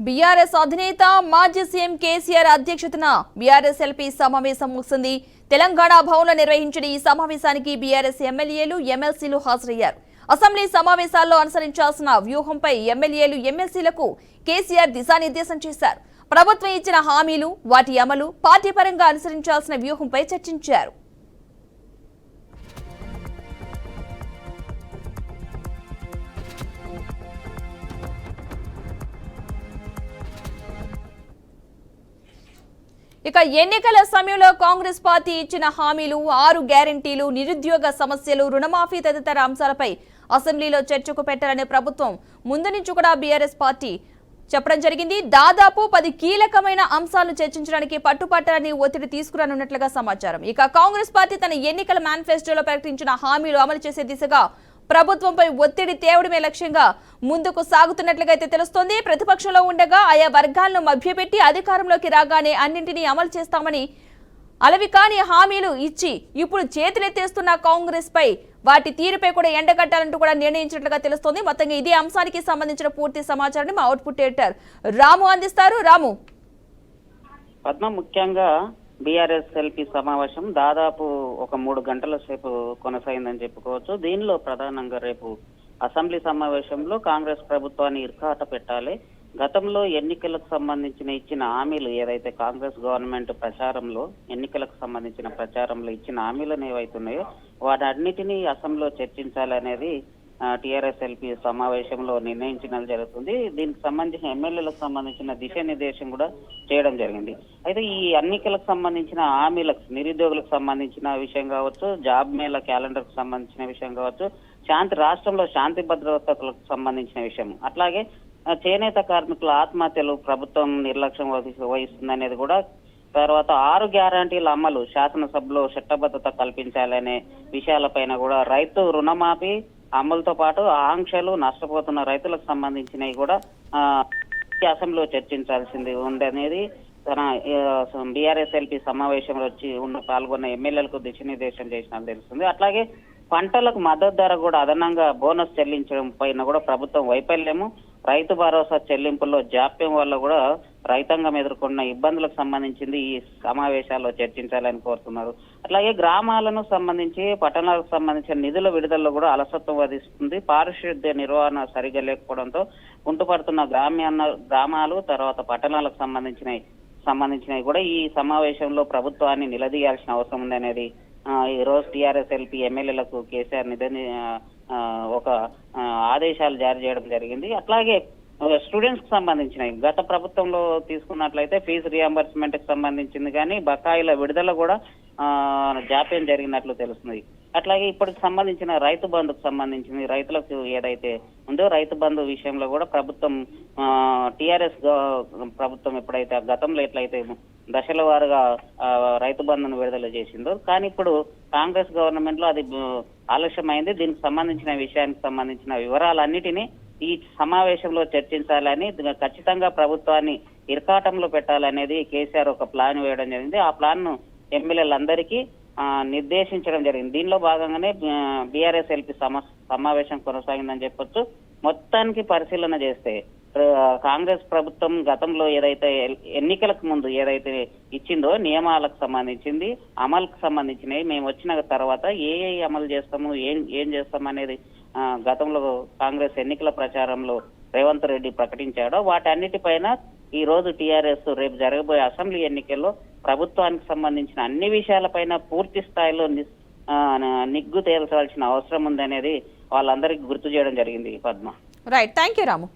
BRS అధినేత మాజీ CM KCR అధ్యక్షతన బీఆర్ఎస్ ఎల్పీ సమావేశం ముగిసింది. తెలంగాణ భవన్లో నిర్వహించిన ఈ సమావేశానికి బీఆర్ఎస్ ఎమ్మెల్యేలు, ఎమ్మెల్సీలు హాజరయ్యారు. అసెంబ్లీ సమావేశాల్లో అనుసరించాల్సిన వ్యూహంపై ఎమ్మెల్యేలు, ఎమ్మెల్సీలకు కేసీఆర్ దిశానిర్దేశం చేశారు. ప్రభుత్వం ఇచ్చిన హామీలు, వాటి అమలు, పార్టీ పరంగా అనుసరించాల్సిన వ్యూహంపై చర్చించారు. ఇక ఎన్నికల సమయంలో కాంగ్రెస్ పార్టీ ఇచ్చిన హామీలు, 6 గ్యారెంటీలు, నిరుద్యోగ సమస్యలు, రుణమాఫీ తదితర అంశాలపై అసెంబ్లీలో చర్చకు పెట్టాలని ప్రభుత్వం ముందు నుంచి కూడా బీఆర్ఎస్ పార్టీ చెప్పడం జరిగింది. దాదాపు 10 కీలకమైన అంశాలను చర్చించడానికి పట్టుపట్టాలని ఒత్తిడి తీసుకురానున్నట్లుగా సమాచారం. ఇక కాంగ్రెస్ పార్టీ తన ఎన్నికల మేనిఫెస్టోలో ప్రకటించిన హామీలు అమలు చేసే దిశగా ప్రభుత్వంపై ఒత్తిడి తేవడమే లక్ష్యంగా ముందుకు సాగుతున్నట్లుగా అయితే తెలుస్తోంది. ప్రతిపక్షంలో ఉండగా ఆయా వర్గాలను మభ్యపెట్టి అధికారంలోకి రాగానే అన్నింటినీ అమలు చేస్తామని అలవి కాని హామీలు ఇచ్చి ఇప్పుడు చేతులెత్తేస్తున్న కాంగ్రెస్ పై వాటి తీరుపై కూడా ఎండగట్టాలంటూ కూడా నిర్ణయించినట్లుగా తెలుస్తోంది. మొత్తంగా ఇదే అంశానికి సంబంధించిన పూర్తి సమాచారాన్ని మా అవుట్పుట్ ఎడిటర్ రాము అందిస్తారు. రాము, పద్మ, ముఖ్యంగా బీఆర్ఎస్ ఎల్పీ సమావేశం దాదాపు ఒక 3 గంటల సేపు కొనసాగిందని చెప్పుకోవచ్చు. దీనిలో ప్రధానంగా రేపు అసెంబ్లీ సమావేశంలో కాంగ్రెస్ ప్రభుత్వాన్ని ఇరుకాట పెట్టాలి, గతంలో ఎన్నికలకు సంబంధించిన ఇచ్చిన హామీలు ఏదైతే కాంగ్రెస్ గవర్నమెంట్ ప్రచారంలో ఎన్నికలకు సంబంధించిన ప్రచారంలో ఇచ్చిన హామీలను ఏవైతున్నాయో వాటన్నిటినీ అసెంబ్లీలో చర్చించాలి అనేది టీఆర్ఎస్ ఎల్పీ సమావేశంలో నిర్ణయించడం జరుగుతుంది. దీనికి సంబంధించిన ఎమ్మెల్యేలకు సంబంధించిన దిశానిర్దేశం కూడా చేయడం జరిగింది. అయితే ఈ ఎన్నికలకు సంబంధించిన హామీలకు, నిరుద్యోగులకు సంబంధించిన విషయం కావచ్చు, జాబ్ మేళ క్యాలెండర్ కు సంబంధించిన విషయం కావచ్చు, రాష్ట్రంలో శాంతి భద్రతలకు సంబంధించిన విషయం, అట్లాగే చేనేత కార్మికుల ఆత్మహత్యలు ప్రభుత్వం నిర్లక్ష్యం వహిస్తుందనేది కూడా, తర్వాత 6 గ్యారంటీల అమలు శాసనసభలో చట్టబద్ధత కల్పించాలనే విషయాలపైన కూడా, రైతు రుణమాఫీ అమలుతో పాటు ఆంక్షలు, నష్టపోతున్న రైతులకు సంబంధించినవి కూడా అసెంబ్లీలో చర్చించాల్సింది ఉందనేది తన బీఆర్ఎస్ ఎల్పీ సమావేశంలో పాల్గొన్న ఎమ్మెల్యేలకు దిశానిర్దేశం చేసినట్టు తెలుస్తుంది. అట్లాగే పంటలకు మద్దతు ధర కూడా అదనంగా బోనస్ చెల్లించడం పైన కూడా ప్రభుత్వం వైఫల్యము, రైతు భరోసా చెల్లింపుల్లో జాప్యం వల్ల కూడా రైతాంగం ఎదుర్కొన్న ఇబ్బందులకు సంబంధించింది ఈ సమావేశాల్లో చర్చించాలని కోరుతున్నారు. అట్లాగే గ్రామాలను సంబంధించి, పట్టణాలకు సంబంధించిన నిధుల విడుదలలో కూడా అలసత్వం వధిస్తుంది. పారిశుద్ధ్య నిర్వహణ సరిగా లేకపోవడంతో కుంటుపడుతున్న గ్రామాలు, తర్వాత పట్టణాలకు సంబంధించినవి కూడా ఈ సమావేశంలో ప్రభుత్వాన్ని నిలదీయాల్సిన అవసరం ఉంది అనేది ఈ రోజు టీఆర్ఎస్ ఎల్పీ ఎమ్మెల్యేలకు కేసీఆర్ ఒక ఆదేశాలు జారీ చేయడం జరిగింది. అట్లాగే స్టూడెంట్స్ కి సంబంధించినవి గత ప్రభుత్వంలో తీసుకున్నట్లయితే ఫీజు రియంబర్స్మెంట్ కి సంబంధించింది కానీ బకాయిల విడుదల కూడా జాప్యం జరిగినట్లు తెలుస్తుంది. అట్లాగే ఇప్పటికి సంబంధించిన రైతు బంధుకు సంబంధించింది, రైతులకు ఏదైతే ఉందో రైతు బంధు విషయంలో కూడా ప్రభుత్వం టీఆర్ఎస్ ప్రభుత్వం ఎప్పుడైతే గతంలో ఎట్లయితే దశల వారుగా రైతు బంధును విడుదల చేసిందో, కానీ ఇప్పుడు కాంగ్రెస్ గవర్నమెంట్ లో అది ఆలస్యమైంది. దీనికి సంబంధించిన విషయానికి సంబంధించిన వివరాలన్నిటినీ ఈ సమావేశంలో చర్చించాలని, ఖచ్చితంగా ప్రభుత్వాన్ని ఇరకాటంలో పెట్టాలనేది కేసీఆర్ ఒక ప్లాన్ వేయడం జరిగింది. ఆ ప్లాన్ ను ఎమ్మెల్యేలందరికీ నిర్దేశించడం జరిగింది. దీనిలో భాగంగానే బీఆర్ఎస్ ఎల్పీ సమావేశం కొనసాగిందని చెప్పొచ్చు. మొత్తానికి పరిశీలన చేస్తే కాంగ్రెస్ ప్రభుత్వం గతంలో ఏదైతే ఎన్నికలకు ముందు ఏదైతే ఇచ్చిందో నియమాలకు సంబంధించింది, అమలుకు సంబంధించినవి మేము వచ్చిన తర్వాత ఏ అమలు చేస్తాము, ఏం చేస్తాం అనేది గతంలో కాంగ్రెస్ ఎన్నికల ప్రచారంలో రేవంత్ రెడ్డి ప్రకటించాడో వాటన్నిటిపైన ఈ రోజు టీఆర్ఎస్ రేపు జరగబోయే అసెంబ్లీ ఎన్నికల్లో ప్రభుత్వానికి సంబంధించిన అన్ని విషయాలపైన పూర్తి స్థాయిలో నిగ్గు తేల్చాల్సిన అవసరం ఉందనేది వాళ్ళందరికీ గుర్తు చేయడం జరిగింది. Padma, right, thank you Ramu.